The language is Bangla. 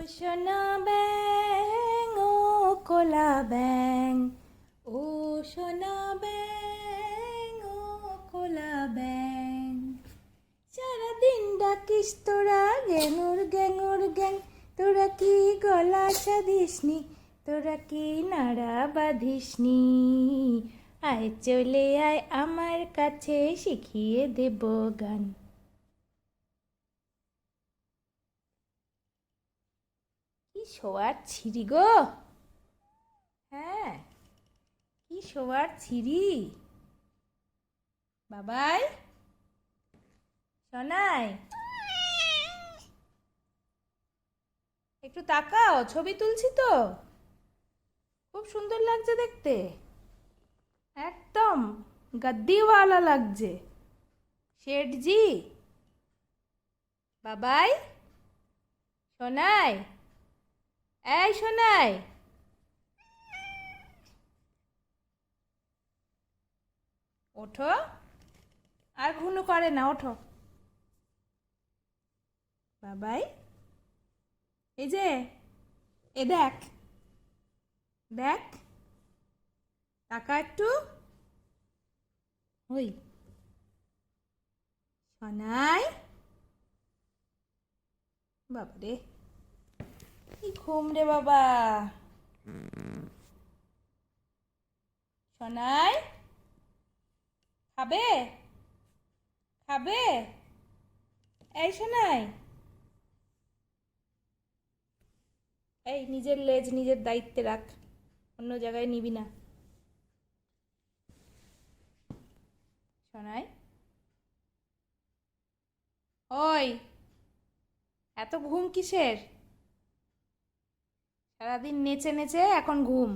সোনা ব্যাং ও কোলা ব্যাং, ও সোনা ব্যাং ও কোলা ব্যাং, সারাদিন ডাকিস তোরা গ্যাঙুর গ্যাঙুর গ্যাং, তোরা কি গলা সাধিসনি, তোরা কি নাড়া বাঁধিসনি, আয় চলে আয় আমার কাছে শিখিয়ে দেব গান। কি শোয়ার ছিরি গো, হ্যাঁ কি শোয়ার ছিরি। বাবাই, সোনাই, একটু তাকাও, ছবি তুলছি তো, খুব সুন্দর লাগছে দেখতে, একদম গদ্দিওয়ালা লাগছে। শেঠজি, বাবাই, সোনাই, এই সোনাই, ওঠো, আর ঘুনু করে না, ওঠো। বাবাই, এই যে, এ দেখ, দেখ, তাকা একটু, ওই সোনাই, বাবা রে, কি ঘুম রে বাবা। সোনাই, খাবে, খাবে, এই সোনাই, এই নিজের লেজ নিজের দায়িত্বে রাখ, অন্য জায়গায় নিবি না। সোনাই, ওই এত ঘুম কিসের, সারাদিন নেচে নেচে এখন ঘুম।